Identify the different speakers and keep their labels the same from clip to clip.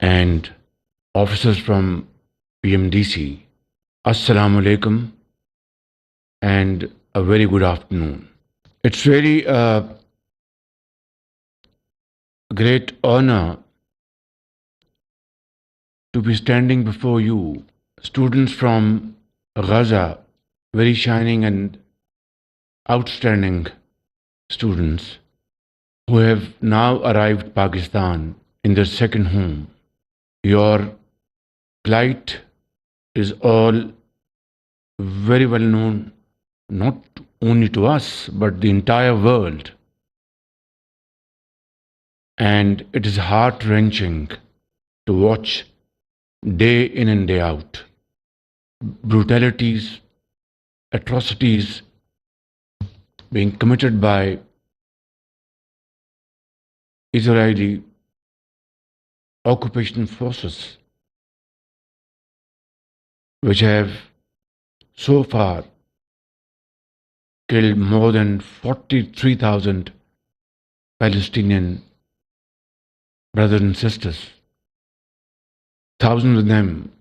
Speaker 1: and officers from PMDC, Assalamu alaikum and a very good afternoon. It's really a great honor to be standing before you, students from Gaza, very shining and outstanding students who have now arrived Pakistan in their second home. Your plight is all very well known, not only to us, but the entire world. And it is heart-wrenching to watch day in and day out brutalities, atrocities being committed by Israeli occupation forces, which have so far killed more than 43,000 Palestinian brothers and sisters, thousands of them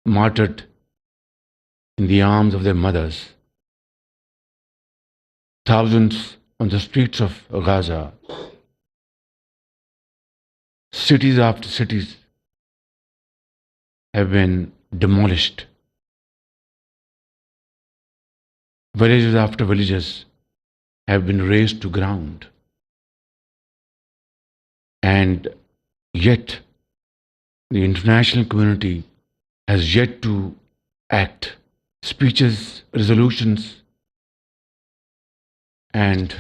Speaker 1: martyred in the arms of their mothers, thousands on the streets of Gaza. Cities after cities have been demolished. Villages after villages have been razed to ground. And yet, the international community has yet to act. Speeches, resolutions, and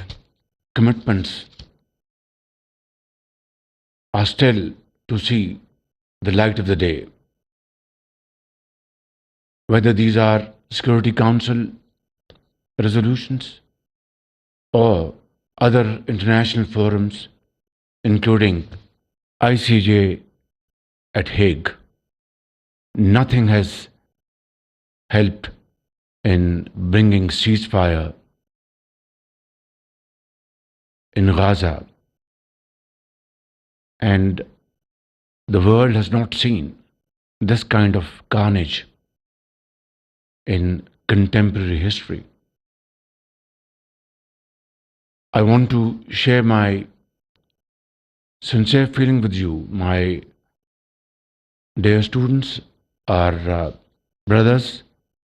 Speaker 1: commitments are still to see the light of the day. Whether these are Security Council resolutions or other international forums, including ICJ at Hague, nothing has helped in bringing ceasefire in Gaza. And the world has not seen this kind of carnage in contemporary history. I want to share my sincere feeling with you, my dear students, our brothers,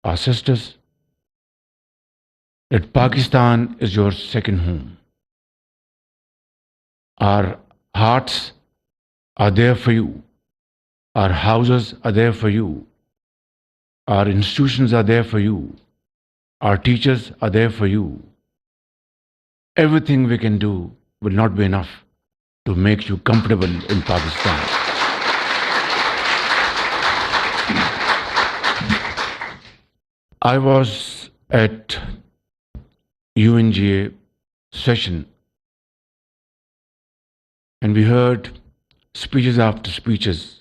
Speaker 1: our sisters, that Pakistan is your second home. Our hearts are there for you. Our houses are there for you. Our institutions are there for you. Our teachers are there for you. Everything we can do will not be enough to make you comfortable in Pakistan. I was at UNGA session and we heard speeches after speeches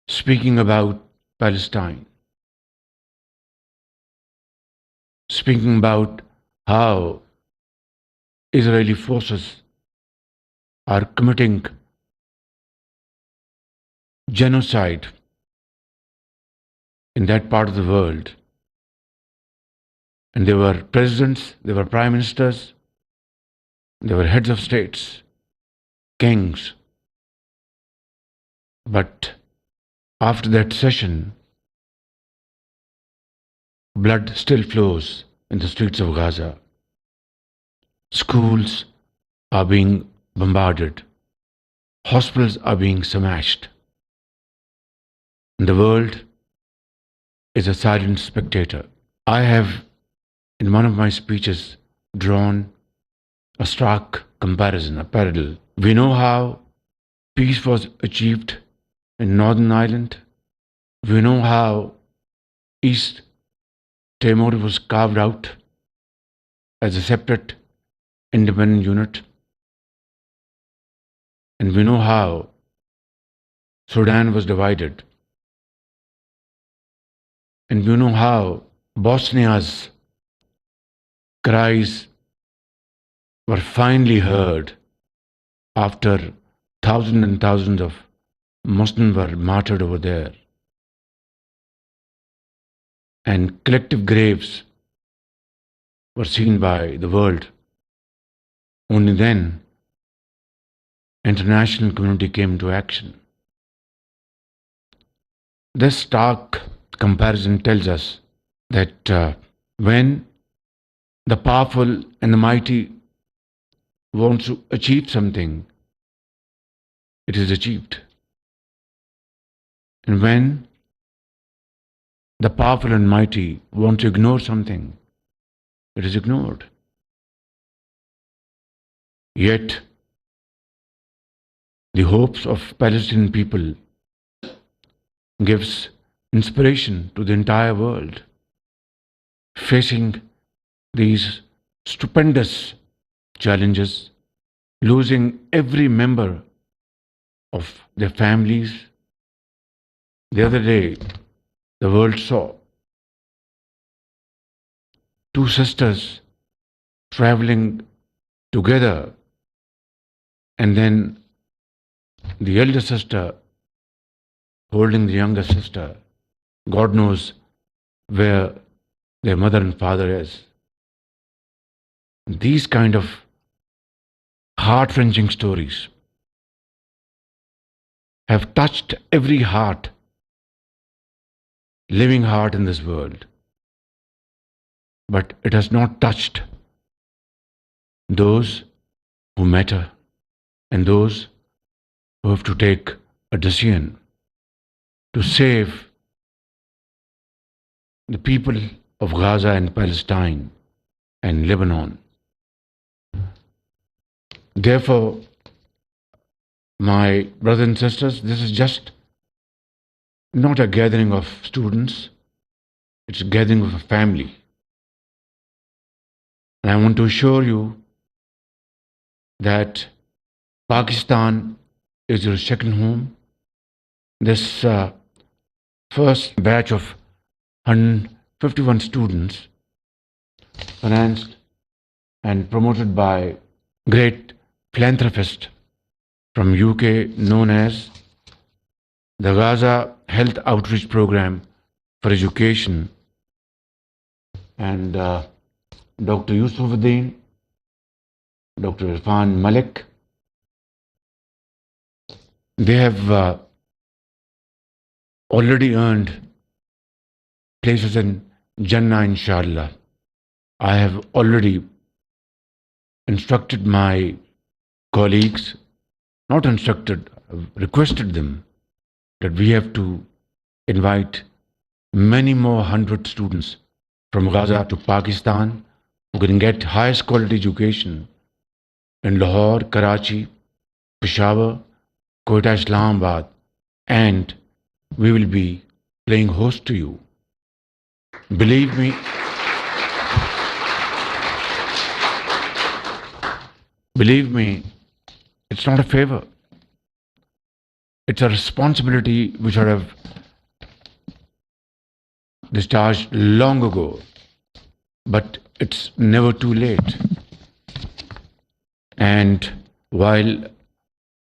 Speaker 1: speaking about Palestine, speaking about how Israeli forces are committing genocide in that part of the world. And there were presidents, there were prime ministers, there were heads of states, kings. But after that session, blood still flows in the streets of Gaza. Schools are being bombarded. Hospitals are being smashed. And the world is a silent spectator. I have, in one of my speeches, drawn a stark comparison, a parallel. We know how peace was achieved in Northern Ireland. We know how East Timor was carved out as a separate independent unit. And we know how Sudan was divided. And we know how Bosnia's cries were finally heard after thousands and thousands of Muslims were martyred over there, and collective graves were seen by the world. Only then international community came into action. This stark comparison tells us that when the powerful and the mighty want to achieve something, it is achieved. And when the powerful and mighty want to ignore something, it is ignored. Yet, the hopes of Palestinian people gives inspiration to the entire world, facing these stupendous challenges, losing every member of their families. The other day, the world saw two sisters traveling together, and then the elder sister holding the younger sister. God knows where their mother and father is. These kind of heart-wrenching stories have touched every heart, living heart in this world. But it has not touched those who matter and those who have to take a decision to save the people of Gaza and Palestine and Lebanon. Therefore, my brothers and sisters, this is just not a gathering of students, it's a gathering of a family. And I want to assure you that Pakistan is your second home. This first batch of 151 students, financed and promoted by great philanthropist from UK known as the Gaza Health Outreach Program for Education, and Dr. Yusufuddin, Dr. Irfan Malik. They have already earned places in Jannah, inshallah. I have already instructed my colleagues, not instructed, requested them that we have to invite many more 100 students from Gaza to Pakistan who can get highest quality education in Lahore, Karachi, Peshawar, Quetta, Islamabad, and we will be playing host to you. Believe me, it's not a favor. It's a responsibility which I have discharged long ago, but it's never too late. And while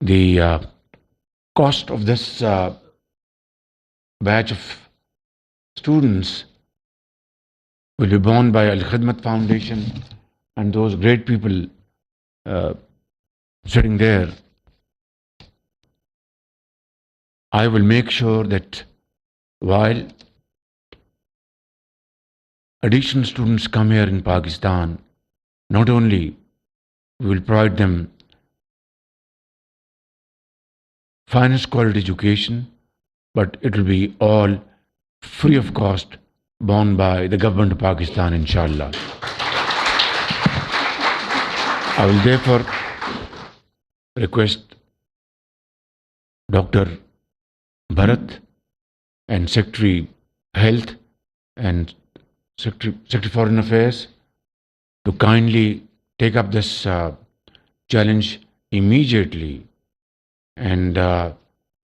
Speaker 1: the cost of this batch of students will be borne by Al Khidmat Foundation and those great people sitting there, I will make sure that while additional students come here in Pakistan, not only we will provide them finest quality education, but it will be all free of cost, borne by the government of Pakistan, inshallah. I will therefore request Dr. Bharat and Secretary Health and Secretary Foreign Affairs to kindly take up this challenge immediately, and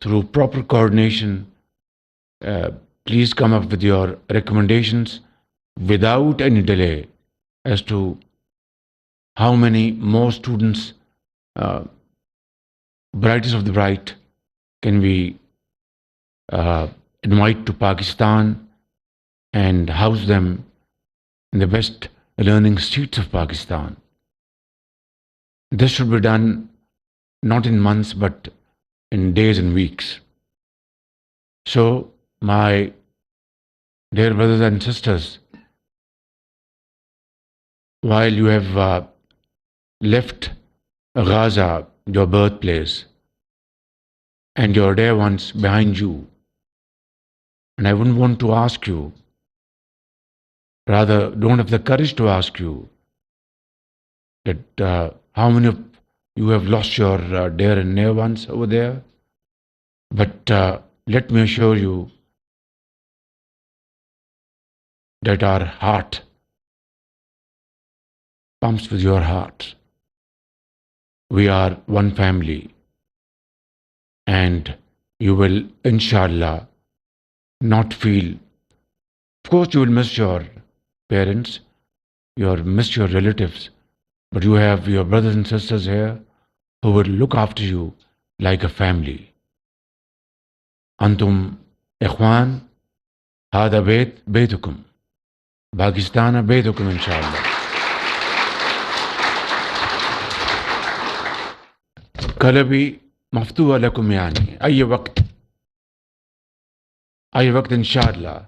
Speaker 1: through proper coordination, please come up with your recommendations without any delay as to how many more students, brightest of the bright, can we invite to Pakistan and house them in the best learning streets of Pakistan. This should be done not in months but in days and weeks. So, my dear brothers and sisters, while you have left Gaza, your birthplace, and your dear ones behind you, and I wouldn't want to ask you, rather don't have the courage to ask you, that how many of you have lost your dear and near ones over there. But let me assure you that our heart pumps with your heart. We are one family, and you will, inshallah, not feel. Of course, you will miss your parents, you will miss your relatives, but you have your brothers and sisters here who will look after you like a family. Antum ikhwan, hada baytukum, Pakistan baytukum inshallah. قلبي مفتوح لكم يعني أي وقت إن شاء الله،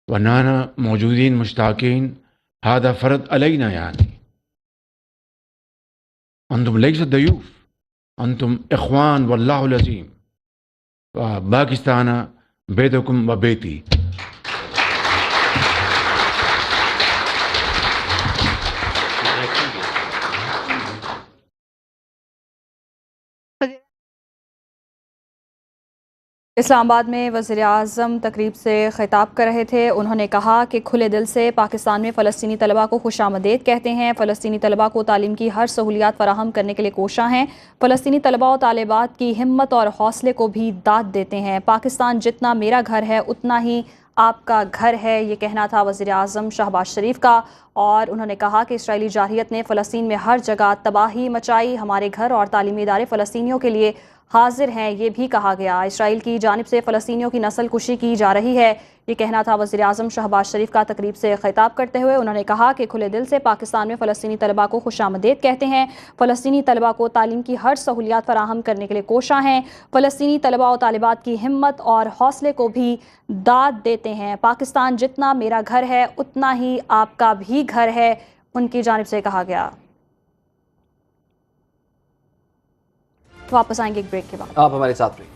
Speaker 1: ونانا موجودين مشتاقين، هذا فرض علينا يعني. أنتم ليس ضيوف، أنتم إخوان والله العظيم. باكستان بيتكم وبيتي.
Speaker 2: اسلام آباد میں وزیر اعظم تقریب سے خطاب کر رہے تھے. انہوں نے کہا کہ کھلے دل سے پاکستان میں فلسطینی طلباء کو خوش آمدید کہتے ہیں. فلسطینی طلباء کو تعلیم کی ہر سہولیات فراہم کرنے کے لیے کوشاں ہیں. فلسطینی طلباء و طالبات کی ہمت اور حوصلے کو بھی داد دیتے ہیں. پاکستان جتنا میرا گھر ہے اتنا ہی آپ کا گھر ہے، یہ کہنا تھا وزیر اعظم شہباز شریف کا. اور انہوں نے کہا کہ اسرائیلی جارحیت نے فلسطین میں ہر جگہ تباہی مچائی. ہمارے گھر اور تعلیمی ادارے فلسطینیوں کے لیے حاضر ہیں، یہ بھی کہا گیا. اسرائیل کی جانب سے فلسطینیوں کی نسل کشی کی جا رہی ہے، یہ کہنا تھا وزیر اعظم شہباز شریف کا تقریب سے خطاب کرتے ہوئے. انہوں نے کہا کہ کھلے دل سے پاکستان میں فلسطینی طلباء کو خوش آمدید کہتے ہیں. فلسطینی طلباء کو تعلیم کی ہر سہولیات فراہم کرنے کے لیے کوشاں ہیں. فلسطینی طلباء و طالبات کی ہمت اور حوصلے کو بھی داد دیتے ہیں. پاکستان جتنا میرا گھر ہے اتنا ہی آپ کا بھی گھر ہے، ان کی جانب سے کہا گیا. واپس آئیں گے ایک بریک کے بعد.
Speaker 3: آپ ہمارے ساتھ رہیے.